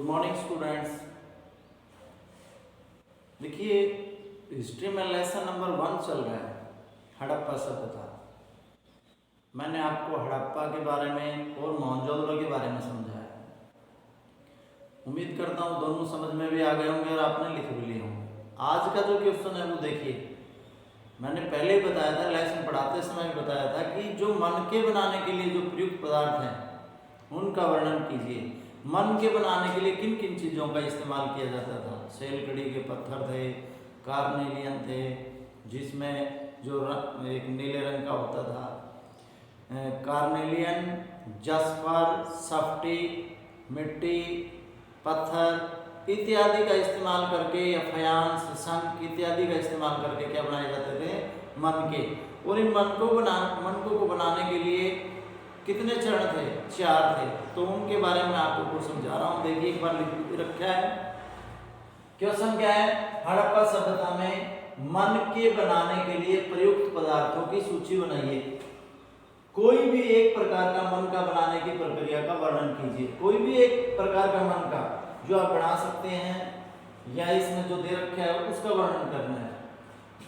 Morning students. देखिए, history में lesson number 1 चल रहा है, हड़प्पा सभ्यता। मैंने आपको हड़प्पा के बारे में और मोहनजोदड़ो के बारे में समझाया। उम्मीद करता हूँ दोनों समझ में भी आ गए होंगे और आपने लिख भी लिए होंगे। आज का जो क्वेश्चन है वो देखिए, मैंने पहले ही बताया था, लेसन पढ़ाते समय बताया था कि जो मनके बनाने के लिए जो प्रयुक्त पदार्थ हैं उनका वर्णन कीजिए। मन के बनाने के लिए किन किन चीज़ों का इस्तेमाल किया जाता था। सेलकड़ी के पत्थर थे, कार्नेलियन थे, जिसमें जो एक नीले रंग का होता था, कार्नेलियन, जस्पर, सफ्टी, मिट्टी, पत्थर इत्यादि का इस्तेमाल करके, या फयांस, शंख इत्यादि का इस्तेमाल करके क्या बनाए जाते थे, मनके। और इन मनकों को बनाने के लिए कितने चरण थे? 4 थे। तो उनके बारे में आपको कुछ समझा रहा हूँ। देखिए, एक बार लिख रखा है। क्वेश्चन क्या है? हड़प्पा सभ्यता में मनके बनाने के लिए प्रयुक्त पदार्थों की सूची बनाइए। कोई भी एक प्रकार का मनका बनाने की प्रक्रिया का वर्णन कीजिए। कोई भी एक प्रकार का मनका जो आप बना सकते हैं या इसमें जो दे रखा है उसका वर्णन करना है।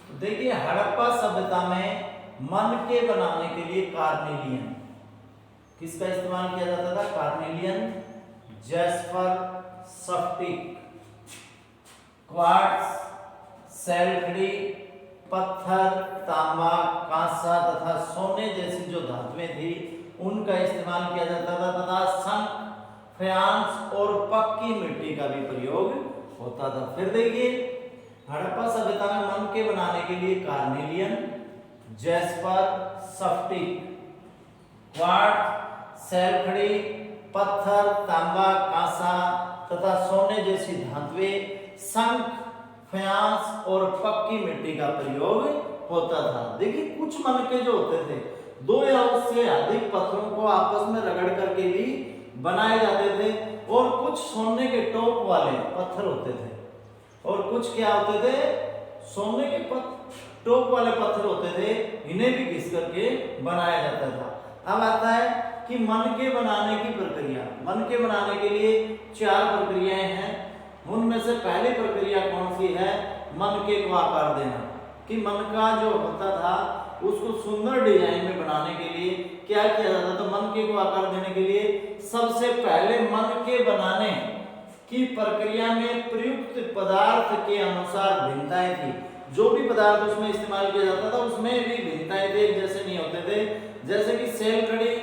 तो देखिए, हड़प्पा सभ्यता में मनके बनाने के लिए कार्नेलियन किसका इस्तेमाल किया जाता था? कार्नेलियन, जैस्पर, स्फटिक, क्वार्ट्ज, सैलकड़ी, पत्थर, तांबा, कांसा तथा सोने जैसी जो धातुएं थी उनका इस्तेमाल किया जाता था, तथा शंख, फयांस और पक्की मिट्टी का भी प्रयोग होता था। फिर देखिए, हड़प्पा सभ्यता में मनके बनाने के लिए कार्नेलियन, जैस्पर, स्फटिक, क्वार्ट्ज, सैलकड़ी, पत्थर, तांबा, कांसा तथा सोने जैसी धातुएं, शंख, फयांस और पक्की मिट्टी का प्रयोग होता था। देखिए, कुछ मनके जो होते थे 2 या उससे अधिक पत्थरों को आपस में रगड़ करके भी बनाए जाते थे, और कुछ सोने के टॉप वाले पत्थर होते थे, और कुछ क्या होते थे? सोने के टॉप वाले पत्थर होते थे, इन्हें भी घिस करके बनाया जाता था। अब आता है कि मनके बनाने की प्रक्रिया। मनके बनाने के लिए 4 प्रक्रियाएं हैं। उनमें से पहली प्रक्रिया कौन सी है? मनके को आकार देना। कि मनका जो होता था उसको सुंदर डिजाइन में बनाने के लिए क्या किया जाता था? मनके को आकार देने के लिए सबसे पहले मनके बनाने की प्रक्रिया में प्रयुक्त पदार्थ के अनुसार भिन्नताएं थी। जो भी पदार्थ उसमें इस्तेमाल किया जाता था उसमें भी भिन्नताएं थे, एक जैसे नहीं होते थे। जैसे कि सेलकड़ी,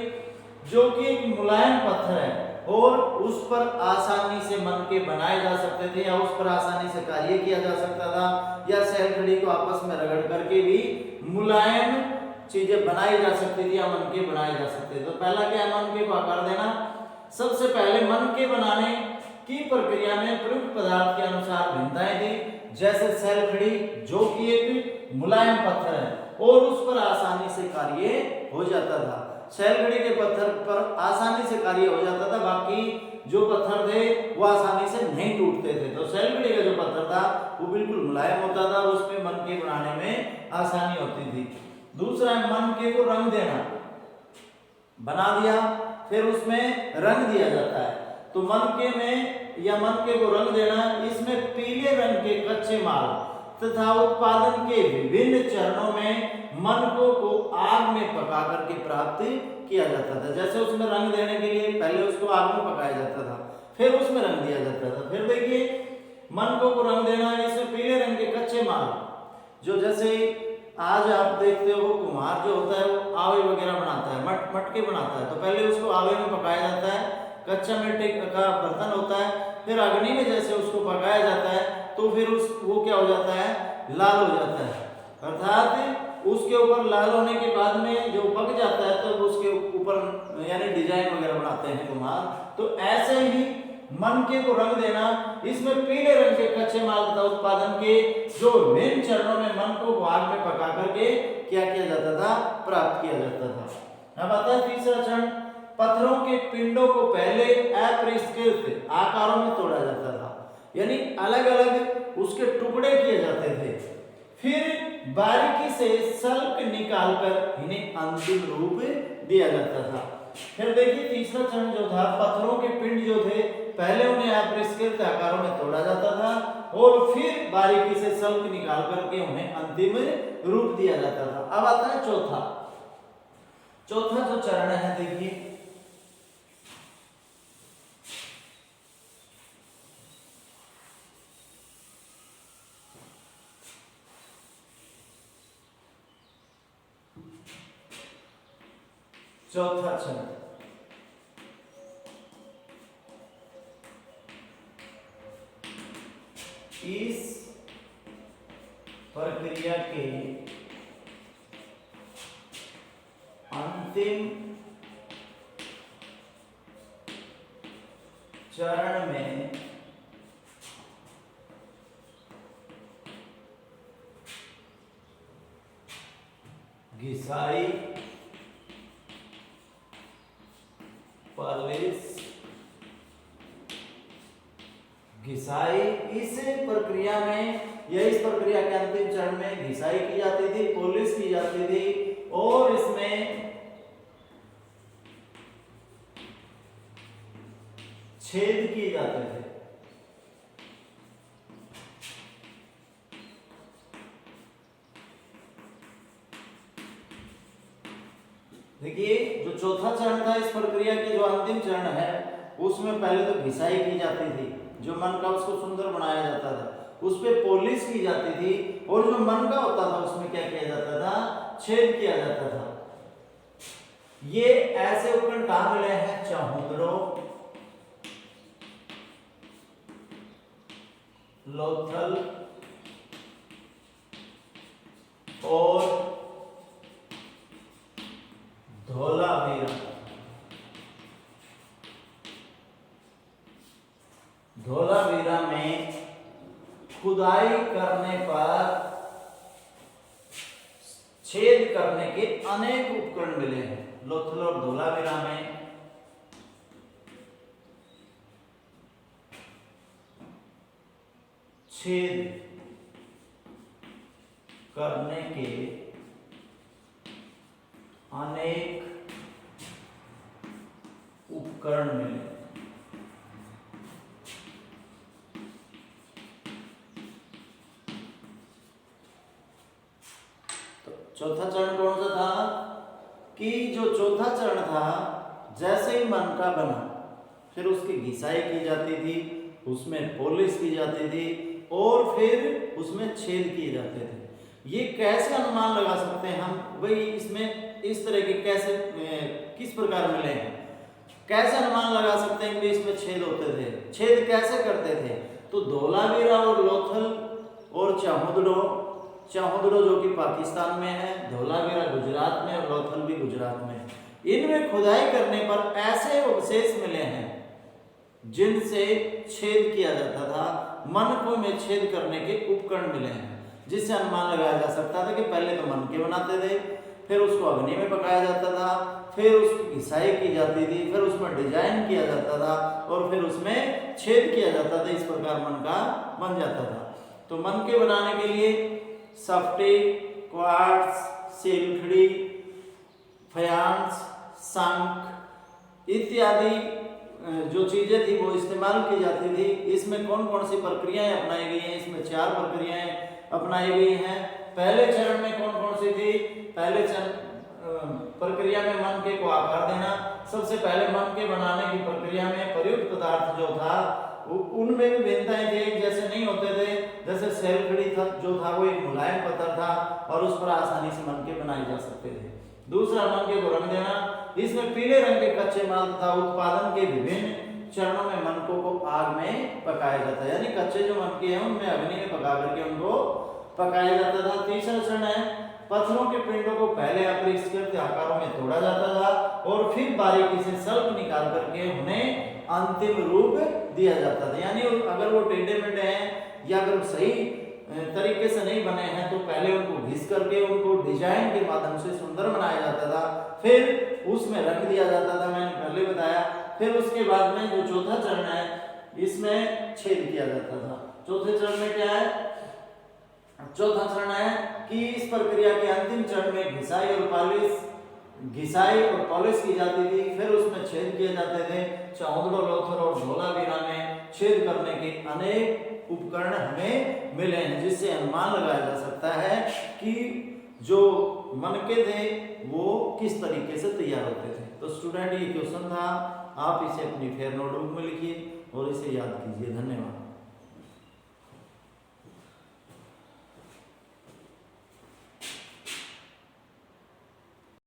जो कि एक मुलायम पत्थर है और उस पर आसानी से मनके बनाए जा सकते थे, या उस पर आसानी से कार्य किया जा सकता था, या सेलकड़ी को आपस में रगड़ करके भी मुलायम चीजें बनाई जा सकती थी, या मनके बनाए जा सकते थे। तो पहला क्या है? मनके को आकार देना। सबसे पहले मनके बनाने की प्रक्रिया में प्रयुक्त पदार्थ के अनुसार भिन्नताएं थी। जैसे सेलकड़ी, जो कि एक मुलायम पत्थर है और उस पर आसानी से कार्य हो जाता था। सेलकड़ी के पत्थर पर आसानी से कार्य हो जाता था, बाकी जो पत्थर थे वो आसानी से नहीं टूटते थे। तो सेलकड़ी का जो पत्थर था वो बिल्कुल मुलायम होता था, उसमें मनके बनाने में आसानी होती थी। दूसरा है मनके को रंग देना। बना दिया, फिर उसमें रंग दिया जाता है। तो मनके में या मनके को रंग देना, इसमें पीले रंग के कच्चे माल तथा उत्पादन के विभिन्न चरणों में मनकों को आग में पका करके प्राप्त किया जाता था। जैसे उसमें रंग देने के लिए पहले उसको आग में पकाया जाता था, फिर उसमें रंग दिया जाता था। फिर देखिए, मनकों को रंग देना, इसमें पीले रंग के कच्चे माल, जो जैसे आज आप देखते हो कुम्हार जो होता है वो आवे वगैरह बनाता है, मटके बनाता है, तो पहले उसको आवे में पकाया जाता है, कच्चा मिट्टी का बर्तन होता है, फिर अग्नि में जैसे उसको पकाया जाता है तो फिर वो क्या हो जाता है? लाल हो जाता है। अर्थात उसके ऊपर लाल होने के बाद में जो पक जाता है तो उसके ऊपर यानी डिजाइन वगैरह बनाते हैं कुम्हार। तो ऐसे ही मनके को रंग देना, इसमें पीले रंग के कच्चे माल तथा उत्पादन के जो विभिन्न चरणों में मनकों को आग में पका करके क्या किया जाता था? प्राप्त किया जाता था। अब आता है तीसरा चरण। पत्थरों के पिंडों को पहले अपरिष्कृत आकारों में तोड़ा जाता था, यानी अलग अलग उसके टुकड़े किए जाते थे, फिर बारीकी से सल्क निकालकर इन्हें अंतिम रूप दिया जाता था। फिर देखिए तीसरा चरण जो था, पत्थरों के पिंड जो थे पहले उन्हें अपरिष्कृत आकारों में तोड़ा जाता था और फिर बारीकी से सल्क निकाल करके उन्हें अंतिम रूप दिया जाता था। अब आता है चौथा जो चरण है, देखिए चौथा चरण इस प्रक्रिया के अंतिम चरण में घिसाई, पॉलिश, घिसाई, इस प्रक्रिया में या इस प्रक्रिया के अंतिम चरण में घिसाई की जाती थी, पॉलिश की जाती थी और इसमें छेद किए जाते थे। देखिए जो चौथा चरण था इस प्रक्रिया के, जो अंतिम चरण है, उसमें पहले तो घिसाई की जाती थी, जो मन का उसको सुंदर बनाया जाता था, उस पे पॉलिश की जाती थी और जो मन का होता था उसमें क्या किया जाता था, छेद किया जाता था। ये ऐसे उपकरण कहां मिले हैं, चाहुंदड़ो, लोथल और धोलावीरा। धोलावीरा में खुदाई करने पर छेद करने के अनेक उपकरण मिले हैं। लोथल और धोलावीरा में छेद करने के अनेक उपकरण मिले। तो चौथा चरण कौन सा था कि जो चौथा चरण था, जैसे ही मन का बना फिर उसकी घिसाई की जाती थी, उसमें पॉलिश की जाती थी और फिर उसमें छेद किए जाते थे। ये कैसे अनुमान लगा सकते हैं हम, भाई इसमें इस तरह के कैसे किस प्रकार मिले हैं, कैसे अनुमान लगा सकते हैं कि इसमें छेद होते थे, छेद कैसे करते थे। तो धोलावीरा और लोथल और चाहुंदड़ो जो कि पाकिस्तान में है, धोलावीरा गुजरात में और लोथल भी गुजरात में है, इनमें खुदाई करने पर ऐसे अवशेष मिले हैं जिनसे छेद किया जाता था। मनकों में छेद करने के उपकरण मिले हैं जिससे अनुमान लगाया जा सकता था कि पहले तो मनके बनाते थे, फिर उसको अग्नि में पकाया जाता था, फिर उसकी घिसाई की जाती थी, फिर उसमें डिजाइन किया जाता था और फिर उसमें छेद किया जाता था। इस प्रकार मनका बन जाता था। तो मनके बनाने के लिए सफ्टे, क्वार्ट्ज, सिलखड़ी, फयांस, शंख इत्यादि जो चीजें थी वो इस्तेमाल की जाती थी। इसमें कौन कौन सी प्रक्रियाएं अपनाई गई हैं, इसमें 4 प्रक्रियाएं अपनाई गई हैं। पहले चरण में कौन कौन सी थी, पहले चरण प्रक्रिया में मनके को आकार देना। सबसे पहले मनके बनाने की प्रक्रिया में प्रयुक्त पदार्थ जो था उनमें भी भिन्नताएं थी, एक जैसे नहीं होते थे। जैसे सेलखड़ी था जो था वो एक मुलायम पत्थर था और उस पर आसानी से मनके बनाए जा सकते थे। दूसरा मनके को रंग देना, इसमें पीले रंग के कच्चे माल तथा उत्पादन के विभिन्न चरणों में मनकों को आग में पकाया जाता है, यानी कच्चे जो मनके हैं उनमें अग्नि में पका करके उनको पकाया जाता था। तीसरा चरण है पत्थरों के पिंडों को पहले अपरिष्कृत आकारों में तोड़ा जाता था और फिर बारीकी से सल्प निकाल करके उन्हें अंतिम रूप दिया जाता था। यानी अगर वो टेढ़े मेढ़े हैं या अगर सही तरीके से नहीं बने हैं तो पहले उनको घिस करके उनको डिजाइन के माध्यम से सुंदर बनाया जाता था, फिर उसमें रंग दिया जाता था, मैंने पहले बताया। फिर उसके बाद में जो चौथा चरण है इसमें छेद किया जाता था। चौथे चरण में क्या है, चौथा चरण है कि इस प्रक्रिया के अंतिम चरण में घिसाई और पॉलिश घिसाई और पॉलिश की जाती थी, फिर उसमें छेद किए जाते थे। चौंदड़ो, लोथर और धोलावीरा में छेद करने के अनेक उपकरण हमें मिले हैं, जिससे अनुमान लगाया जा सकता है कि जो मनके थे वो किस तरीके से तैयार होते थे। तो स्टूडेंट, ये क्वेश्चन था, आप इसे अपनी फेयर नोटबुक में लिखिए और इसे याद कीजिए। धन्यवाद।